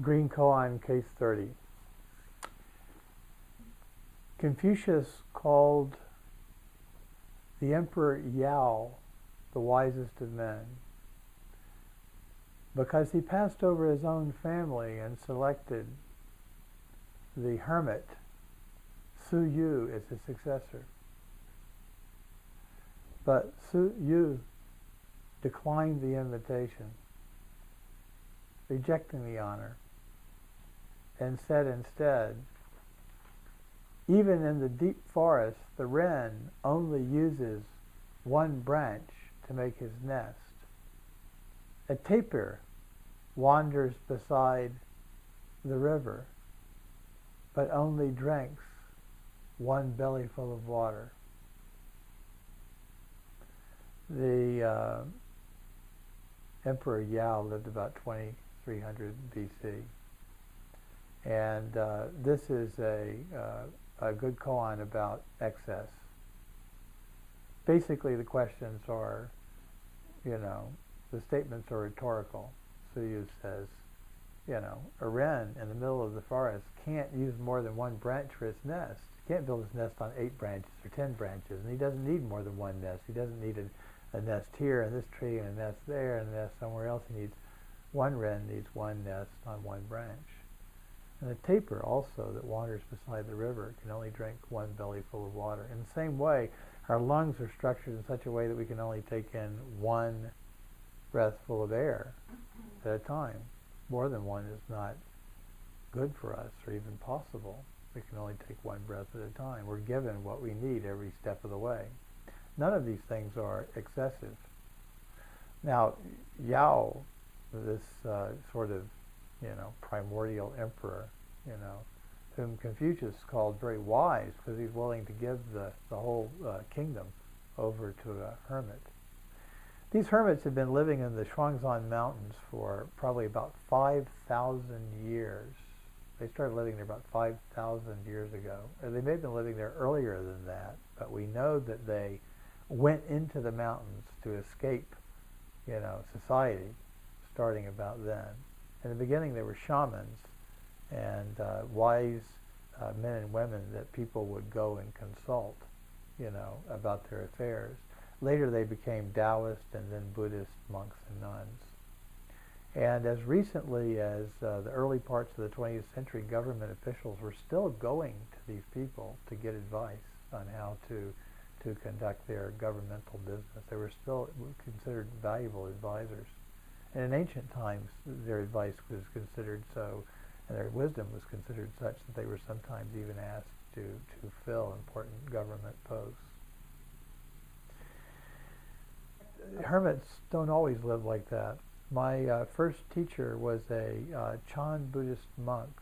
Green Koan, case 30. Confucius called the Emperor Yao the wisest of men because he passed over his own family and selected the hermit Hsu-Yu as his successor. But Hsu-Yu declined the invitation, rejecting the honor, and said instead, even in the deep forest, the wren only uses one branch to make his nest. A tapir wanders beside the river, but only drinks one bellyful of water. The Emperor Yao lived about 2300 BC, and this is a good koan about excess. Basically, the questions are, the statements are rhetorical. Hsu-Yu says, a wren in the middle of the forest can't use more than one branch for its nest. He can't build his nest on 8 branches or 10 branches, and he doesn't need more than one nest. He doesn't need a nest here in this tree and a nest there and a nest somewhere else. One wren needs one nest on one branch. And the tapir also that wanders beside the river can only drink one bellyful of water. In the same way, our lungs are structured in such a way that we can only take in one breathful of air at a time. More than one is not good for us or even possible. We can only take one breath at a time. We're given what we need every step of the way. None of these things are excessive. Now, Yao, this sort of, primordial emperor, whom Confucius called very wise because he's willing to give the whole kingdom over to a hermit. These hermits have been living in the Shuangzan Mountains for probably about 5,000 years. They started living there about 5,000 years ago. Or they may have been living there earlier than that, but we know that they went into the mountains to escape, society, starting about then. In the beginning, they were shamans and wise men and women that people would go and consult, about their affairs. Later, they became Taoist and then Buddhist monks and nuns. And as recently as the early parts of the 20th century, government officials were still going to these people to get advice on how to conduct their governmental business. They were still considered valuable advisors. And in ancient times, their advice was considered so, and their wisdom was considered such that they were sometimes even asked to fill important government posts. Hermits don't always live like that. My first teacher was a Chan Buddhist monk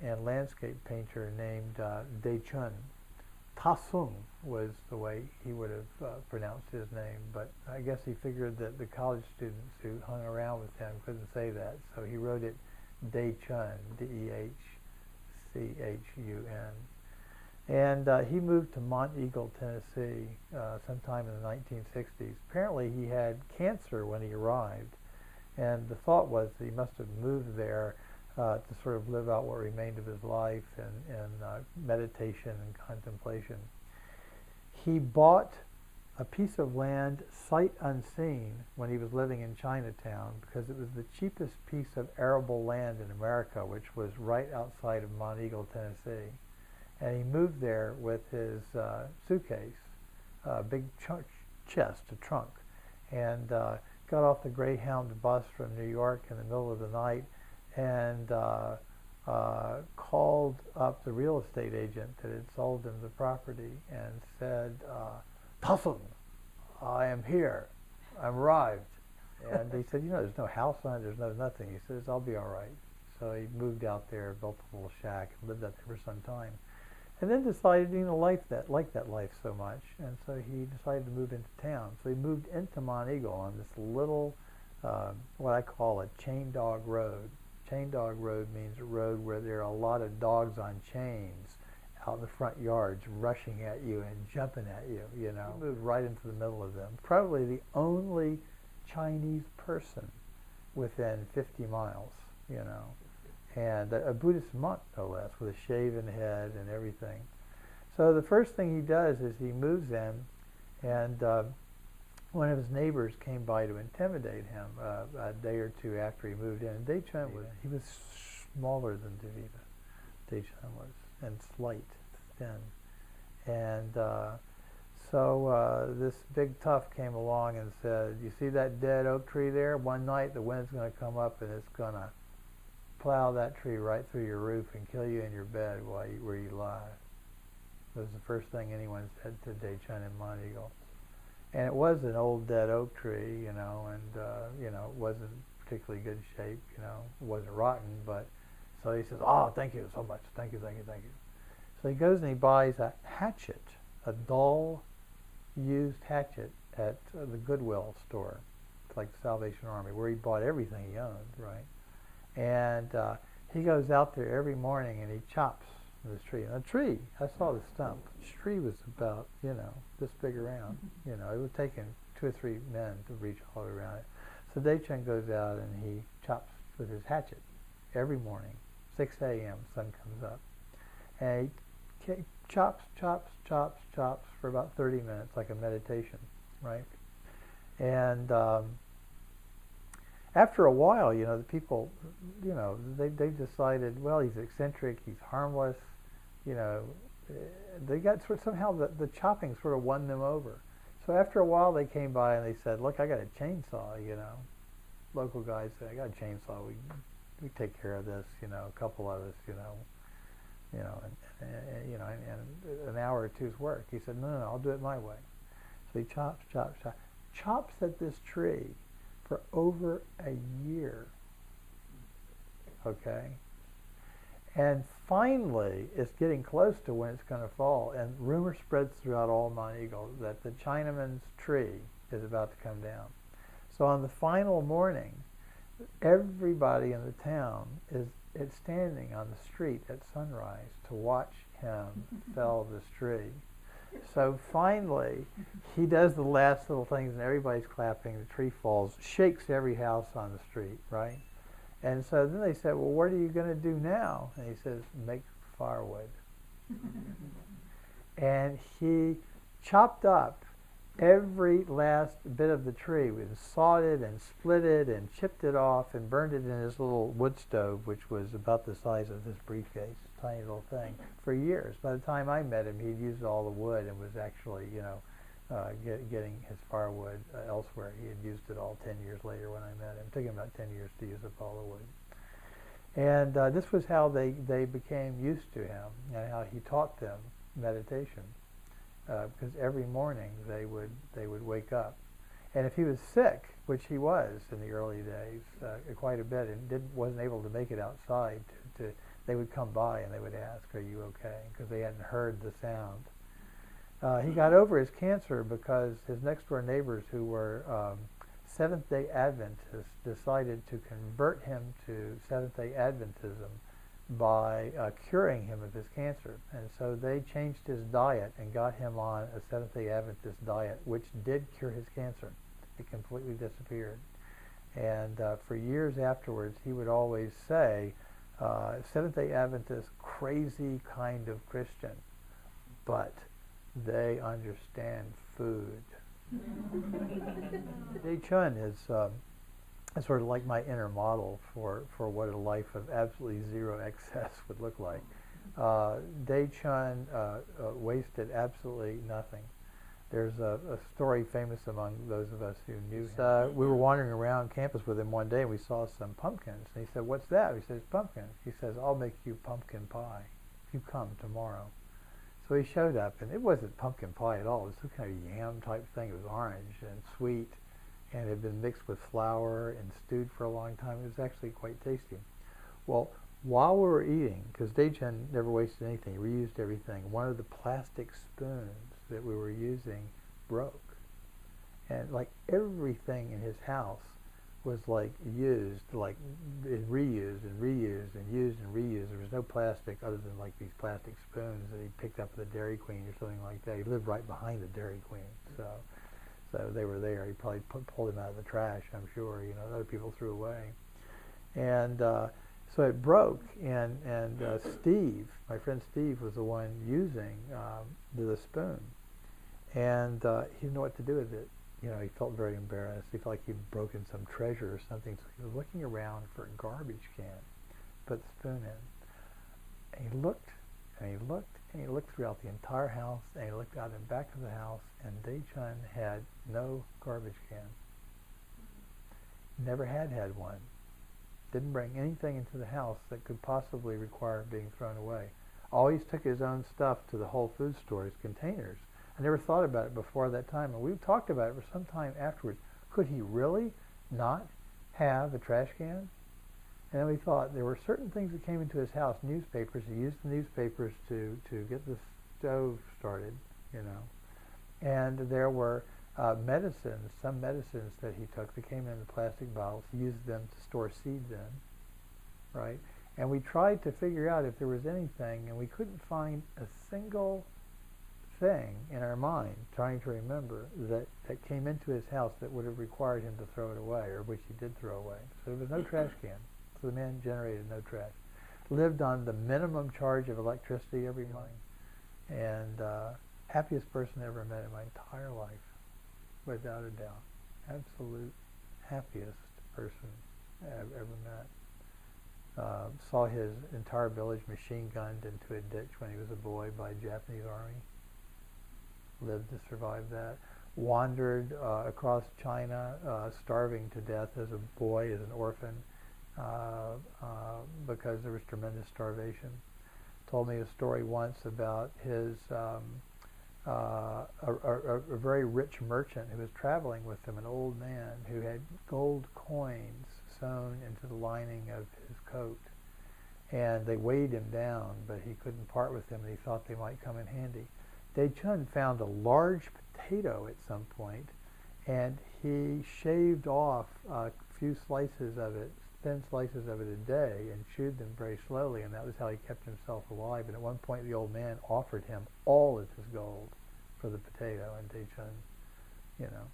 and landscape painter named De Chun. Tasung was the way he would have pronounced his name, but I guess he figured that the college students who hung around with him couldn't say that, so he wrote it De Chun, D-E-H-C-H-U-N. And he moved to Monteagle, Tennessee sometime in the 1960s. Apparently he had cancer when he arrived, and the thought was that he must have moved there to sort of live out what remained of his life in meditation and contemplation. He bought a piece of land sight unseen when he was living in Chinatown because it was the cheapest piece of arable land in America, which was right outside of Monteagle, Tennessee. And he moved there with his suitcase, a big chest, a trunk, and got off the Greyhound bus from New York in the middle of the night and called up the real estate agent that had sold him the property and said, "Tasung, I am here. I've arrived." And they said, there's no house on it, there's no nothing. He says, "I'll be all right." So he moved out there, built a little shack, and lived out there for some time. And then decided he didn't like that life so much, and so he decided to move into town. So he moved into Monteagle on this little, what I call a chain dog road. Chain dog road means a road where there are a lot of dogs on chains out in the front yards rushing at you and jumping at you, He moved right into the middle of them. Probably the only Chinese person within 50 miles, and a Buddhist monk, no less, with a shaven head and everything. So the first thing he does is he moves in, and one of his neighbors came by to intimidate him a day or two after he moved in. And he was smaller than Dechun was, and slight, thin. And so this big tough came along and said, "You see that dead oak tree there? One night the wind's going to come up and it's going to plow that tree right through your roof and kill you in your bed where you lie." It was the first thing anyone said to Dechun in Monteagle. And it was an old dead oak tree, and it wasn't particularly good shape, it wasn't rotten, but so he says, "Oh, thank you so much, thank you." So he goes and he buys a hatchet, a dull, used hatchet at the Goodwill store. It's like the Salvation Army, where he bought everything he owned, right? And he goes out there every morning and he chops this tree. And the tree, I saw the stump. The tree was about, this big around. It would have taken 2 or 3 men to reach all around it. So Dechun goes out and he chops with his hatchet every morning, 6 a.m. sun comes up. And he chops for about 30 minutes, like a meditation, right? And after a while, the people, they decided, well, he's eccentric, he's harmless, they got somehow the chopping sort of won them over. So after a while, they came by and they said, "Look, I got a chainsaw." Local guys said, "I got a chainsaw. We take care of this. A couple of us. And an hour or two's work." He said, "No, I'll do it my way." So he chops at this tree for over a year. Okay. And finally, it's getting close to when it's going to fall, and rumor spreads throughout all Monteagle that the Chinaman's tree is about to come down. So on the final morning, everybody in the town is standing on the street at sunrise to watch him fell this tree. So finally, he does the last little things, and everybody's clapping. The tree falls, shakes every house on the street, right? And so then they said, "Well, what are you going to do now?" And he says, "Make firewood." And he chopped up every last bit of the tree. We sawed it and split it and chipped it off and burned it in his little wood stove, which was about the size of this briefcase, tiny little thing, for years. By the time I met him, he'd used all the wood and was actually, getting his firewood elsewhere. He had used it all 10 years later when I met him. It took him about 10 years to use up all the wood. And this was how they became used to him and how he taught them meditation. Because every morning they would wake up. And if he was sick, which he was in the early days, quite a bit, and wasn't able to make it outside, they would come by and they would ask, "Are you okay?" Because they hadn't heard the sound. He got over his cancer because his next door neighbors, who were Seventh-day Adventists, decided to convert him to Seventh-day Adventism by curing him of his cancer. And so they changed his diet and got him on a Seventh-day Adventist diet, which did cure his cancer. It completely disappeared. And for years afterwards, he would always say, Seventh-day Adventist, crazy kind of Christian, but they understand food. Dechun is sort of like my inner model for what a life of absolutely zero excess would look like. Dechun wasted absolutely nothing. There's a story famous among those of us who knew him. We were wandering around campus with him one day and we saw some pumpkins. And he said, "What's that?" We said, "It's pumpkins." He says, "I'll make you pumpkin pie if you come tomorrow." So he showed up, and it wasn't pumpkin pie at all. It was some kind of yam type thing. It was orange and sweet, and it had been mixed with flour and stewed for a long time. It was actually quite tasty. Well, while we were eating, because Dechun never wasted anything, he reused everything, one of the plastic spoons that we were using broke. And like everything in his house was like used, like reused and reused and used and reused. There was no plastic other than like these plastic spoons that he picked up at the Dairy Queen or something like that. He lived right behind the Dairy Queen, so they were there. He probably pulled them out of the trash, I'm sure. Other people threw away. And So it broke, and Steve, my friend Steve, was the one using the spoon, and he didn't know what to do with it. You know, he felt very embarrassed. He felt like he'd broken some treasure or something. So he was looking around for a garbage can, put the spoon in, and he looked, and he looked, and he looked throughout the entire house, and he looked out in the back of the house, and Dei-chun had no garbage can. Never had one. Didn't bring anything into the house that could possibly require being thrown away. Always took his own stuff to the Whole Foods stores, containers. I never thought about it before that time, and we talked about it for some time afterwards. Could he really not have a trash can? And then we thought there were certain things that came into his house, newspapers. He used the newspapers to get the stove started, you know. And there were medicines, some medicines that he took that came in the plastic bottles. He used them to store seeds in, right? And we tried to figure out if there was anything, and we couldn't find a single thing in our mind, trying to remember, that came into his house that would have required him to throw it away, or which he did throw away. So there was no trash can. So the man generated no trash. Lived on the minimum charge of electricity every month. And happiest person I ever met in my entire life. Without a doubt. Absolute happiest person I've ever met. Saw his entire village machine gunned into a ditch when he was a boy by the Japanese army. Lived to survive that. Wandered across China, starving to death as a boy, as an orphan, because there was tremendous starvation. Told me a story once about his a very rich merchant who was traveling with him, an old man who had gold coins sewn into the lining of his coat. And they weighed him down, but he couldn't part with them, and he thought they might come in handy. Dei-chun found a large potato at some point, and he shaved off a few slices of it, thin slices of it a day, and chewed them very slowly, and that was how he kept himself alive. And at one point the old man offered him all of his gold for the potato, and Dei-chun, you know,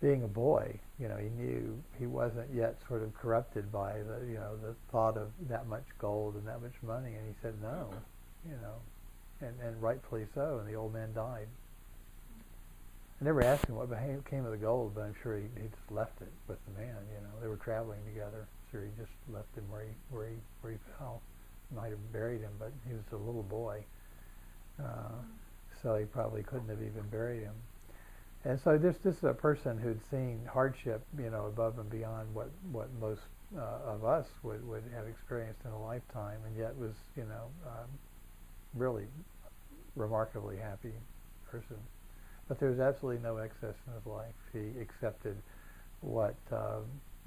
being a boy, you know, he knew he wasn't yet sort of corrupted by the, you know, the thought of that much gold and that much money, and he said no, you know, and rightfully so, and the old man died. I never asked him what became of the gold, but I'm sure he just left it with the man. You know, they were traveling together, so he just left him where he fell. Might have buried him, but he was a little boy, so he probably couldn't have even buried him. And so this is a person who'd seen hardship, you know, above and beyond what most of us would have experienced in a lifetime, and yet was, you know, really remarkably happy person. But there was absolutely no excess in his life. He accepted what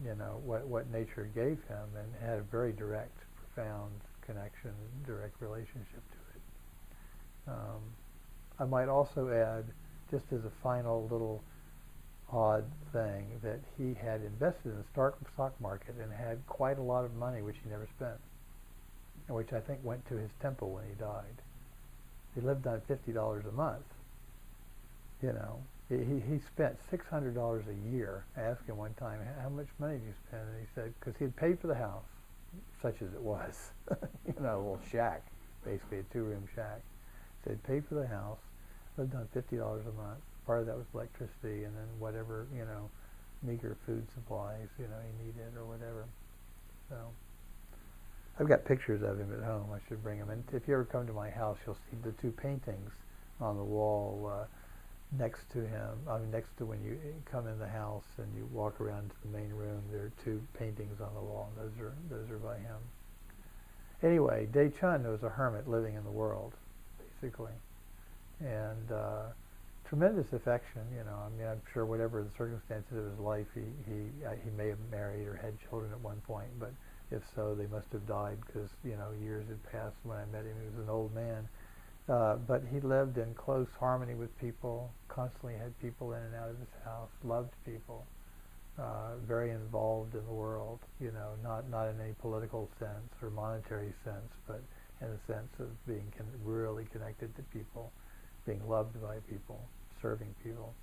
you know, what nature gave him, and had a very direct, profound connection, direct relationship to it. I might also add, just as a final little odd thing, that he had invested in the stock market and had quite a lot of money which he never spent, and which I think went to his temple when he died. He lived on $50 a month. You know, he spent $600 a year. I asked him one time, how much money did you spend? And he said, because he had paid for the house, such as it was, you know, a little shack, basically a two-room shack. So he'd paid for the house, lived on $50 a month. Part of that was electricity, and then whatever, you know, meager food supplies, you know, he needed or whatever. So I've got pictures of him at home. I should bring them. And if you ever come to my house, you'll see the two paintings on the wall next to him. I mean, next to when you come in the house and you walk around to the main room, there are two paintings on the wall. And those are by him. Anyway, Dei-chun was a hermit living in the world, basically, and tremendous affection. You know, I mean, I'm sure whatever the circumstances of his life, he may have married or had children at one point, but if so, they must have died, because, you know, years had passed when I met him. He was an old man. But he lived in close harmony with people, constantly had people in and out of his house, loved people, very involved in the world, you know, not in any political sense or monetary sense, but in the sense of being really connected to people, being loved by people, serving people.